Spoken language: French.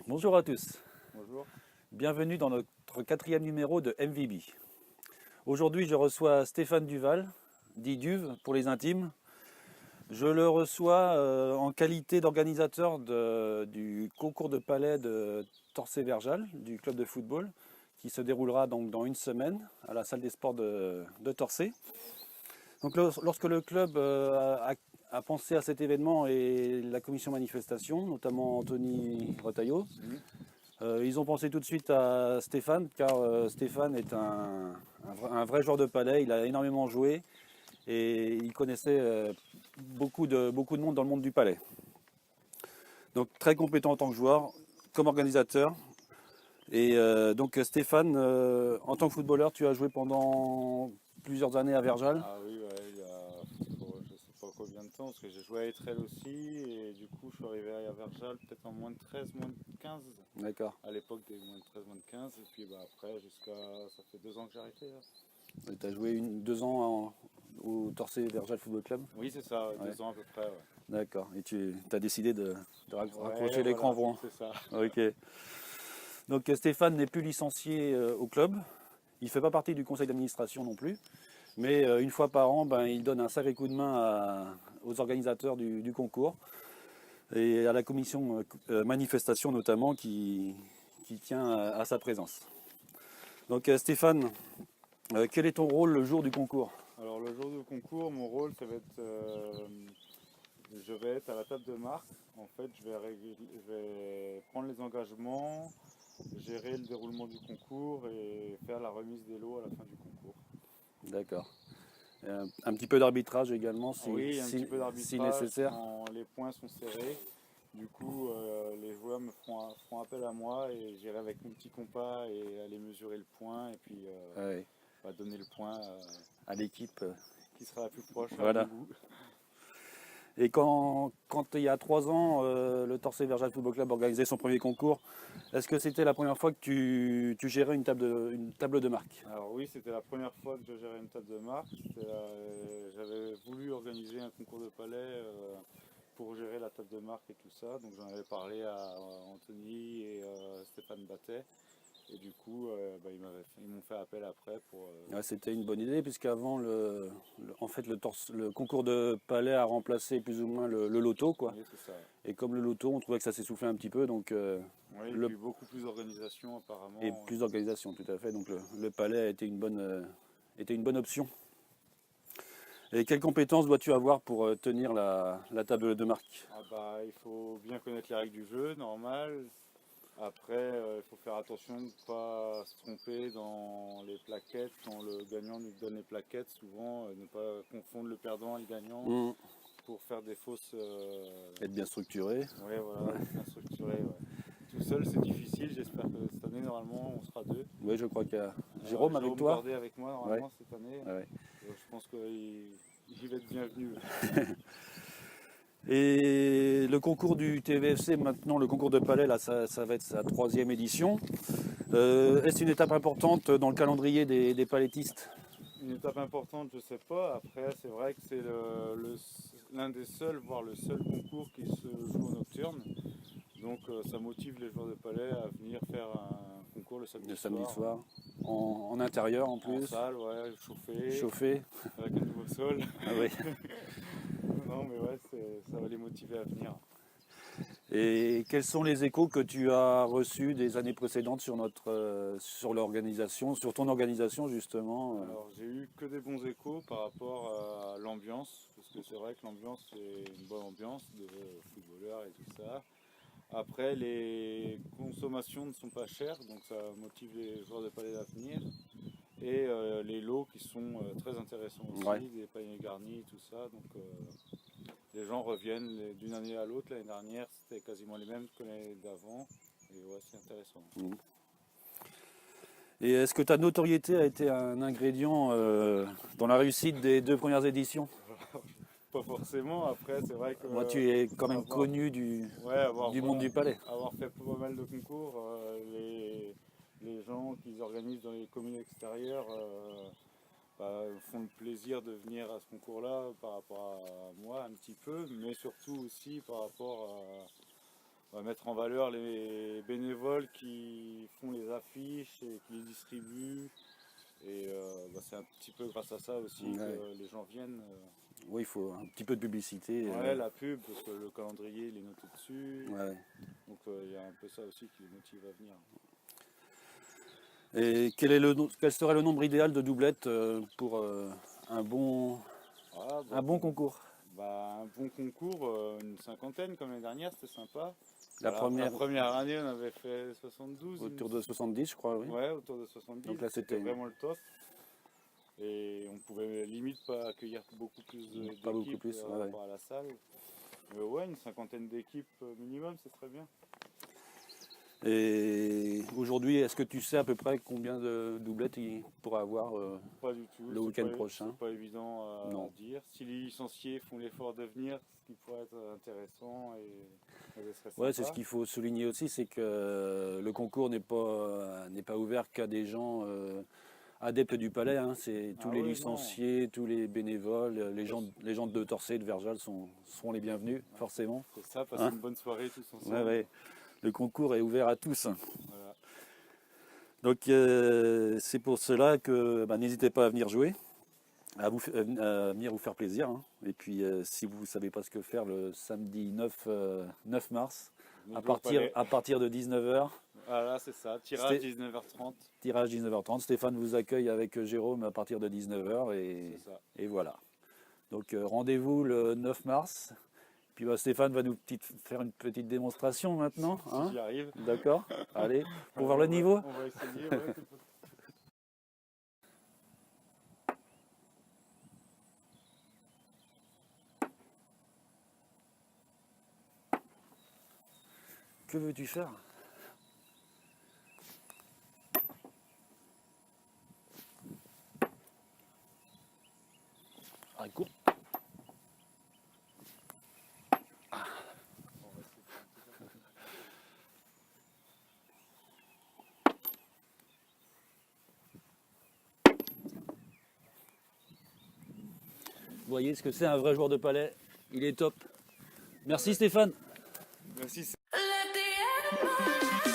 Bonjour à tous, Bonjour. bienvenue dans notre 4e numéro de MVB. Aujourd'hui je reçois Stéphane Duval, dit Duve pour les intimes. Je le reçois en qualité d'organisateur du concours de palais de Torcé-Verjal, du club de football, qui se déroulera donc dans une semaine à la salle des sports de Torcé. Donc lorsque le club a pensé à cet événement et la commission manifestation, notamment Anthony Retailleau, ils ont pensé tout de suite à Stéphane, car Stéphane est un vrai joueur de palais, il a énormément joué et il connaissait beaucoup de monde dans le monde du palais. Donc très compétent en tant que joueur, comme organisateur. Et donc Stéphane, en tant que footballeur, tu as joué pendant plusieurs années à Verjal. Ah oui, ouais, je sais pas combien de temps, parce que j'ai joué à Etrel aussi, et du coup je suis arrivé à Verjal peut-être en moins de 13, moins de 15, D'accord. à l'époque des moins de 13, moins de 15, et puis après ça fait 2 ans que j'ai arrêté là. Tu as joué 2 ans au Torcé Verjal Football Club. Oui, c'est ça, Ouais. 2 ans à peu près. Ouais. D'accord. Et tu as décidé de raccrocher Ouais, les voilà, crampons. c'est ça. Ok. Donc Stéphane n'est plus licencié au club. Il ne fait pas partie du conseil d'administration non plus. Mais une fois par an, il donne un sacré coup de main aux organisateurs du concours et à la commission manifestation notamment qui tient à sa présence. Donc Stéphane, quel est ton rôle le jour du concours? Alors le jour du concours, mon rôle, ça va être, je vais être à la table de marque. En fait, je vais prendre les engagements, gérer le déroulement du concours et faire la remise des lots à la fin du concours. D'accord. Un petit peu d'arbitrage également Oui, un petit peu si d'arbitrage nécessaire. quand les points sont serrés. Du coup, les joueurs me feront appel à moi et j'irai avec mon petit compas et aller mesurer le point et puis Ouais, donner le point à l'équipe. qui sera la plus proche Voilà. à mon goût. Et quand il y a 3 ans, le Torcé Verjal Football Club organisait son premier concours, est-ce que c'était la première fois que tu gérais une table de marque? Alors oui, c'était la première fois que je gérais une table de marque. J'avais voulu organiser un concours de palais pour gérer la table de marque et tout ça. Donc j'en avais parlé à Anthony et Stéphane Battet. Et du coup, ils m'ont fait appel après pour... Ouais, c'était une bonne idée, puisqu'avant, en fait, le concours de palais a remplacé plus ou moins le loto, quoi. Oui, c'est ça. Et comme le loto, on trouvait que ça s'essoufflait un petit peu, donc Oui, et puis beaucoup plus d'organisation apparemment. et plus d'organisation, tout à fait. Donc le palais a été une bonne option. Et quelles compétences dois-tu avoir pour tenir la table de marque? Il faut bien connaître les règles du jeu, normal. Après, il faut faire attention de ne pas se tromper dans les plaquettes. Quand le gagnant nous donne les plaquettes, souvent, ne pas confondre le perdant et le gagnant pour faire des fausses... Être bien structuré. Ouais, voilà, bien structuré. Ouais. Tout seul, c'est difficile. J'espère que cette année, normalement, on sera 2. Oui, je crois qu'il y a Jérôme avec toi. Jérôme avec moi, normalement, Ouais. cette année. Ouais. Je pense qu'il va être bienvenu. Et le concours du TVFC, maintenant, le concours de palais, là, ça va être sa 3e édition. Est-ce une étape importante dans le calendrier des palettistes? Une étape importante, je sais pas. Après, c'est vrai que c'est l'un des seuls, voire le seul concours qui se joue en nocturne. Donc ça motive les joueurs de palais à venir faire un concours le samedi soir. En intérieur en plus. En salle, ouais, Chauffé. Avec un nouveau sol. Ah oui. Non mais ouais, ça va les motiver à venir. Et quels sont les échos que tu as reçus des années précédentes sur l'organisation, sur ton organisation justement? Alors j'ai eu que des bons échos par rapport à l'ambiance, parce que c'est vrai que l'ambiance c'est une bonne ambiance de footballeurs et tout ça. Après les consommations ne sont pas chères, donc ça motive les joueurs de palais à venir. Et les lots qui sont très intéressants aussi, Ouais. des paniers garnis, tout ça. Donc les gens reviennent d'une année à l'autre. L'année dernière, c'était quasiment les mêmes que l'année d'avant. Et ouais, c'est intéressant. Et est-ce que ta notoriété a été un ingrédient dans la réussite des 2 premières éditions? Pas forcément, après c'est vrai que... Moi, tu es quand même connu du monde du palais. Avoir fait pas mal de concours, les gens qui organisent dans les communes extérieures font le plaisir de venir à ce concours-là par rapport à moi un petit peu, mais surtout aussi par rapport à mettre en valeur les bénévoles qui font les affiches et qui les distribuent. Et c'est un petit peu grâce à ça aussi que les gens viennent. Oui, il faut un petit peu de publicité. Ouais, la pub, parce que le calendrier il est noté dessus. Ouais. Donc il y a un peu ça aussi qui les motive à venir. Et quel serait le nombre idéal de doublettes pour un bon concours? Un bon concours, une cinquantaine comme l'année dernière, c'était sympa. La première année, on avait fait 72. Autour de 70, je crois, oui. Ouais, autour de 70. Donc là, c'était vraiment le top. Et on pouvait limite pas accueillir beaucoup plus d'équipes par rapport à la salle. Mais ouais, une cinquantaine d'équipes minimum, c'est très bien. Et aujourd'hui, est-ce que tu sais à peu près combien de doublettes il pourra avoir pas du tout. Le week-end prochain? C'est pas évident à dire. Si les licenciés font l'effort de venir, ce qui pourrait être intéressant Ouais, c'est ce qu'il faut souligner aussi, c'est que le concours n'est pas ouvert qu'à des gens adeptes du palais. Hein. C'est tous les licenciés, tous les bénévoles, les gens de Torcé et de Verjal seront les bienvenus, forcément. C'est ça, passer une bonne soirée tous ensemble. Ouais. Le concours est ouvert à tous. Voilà. Donc c'est pour cela que n'hésitez pas à venir jouer, à venir vous faire plaisir. Hein. Et puis si vous ne savez pas ce que faire le samedi 9 mars, à partir de 19h. Voilà, c'est ça, tirage 19h30. Tirage 19h30. Stéphane vous accueille avec Jérôme à partir de 19h et voilà. Donc rendez-vous le 9 mars. Puis Stéphane va nous faire une petite démonstration maintenant. Hein, j'y arrive. D'accord. Allez, pour voir le niveau. On va essayer. Ouais, Que veux-tu faire? Ah, court. Vous voyez ce que c'est un vrai joueur de palais, il est top. Merci Stéphane. Merci. Let the animals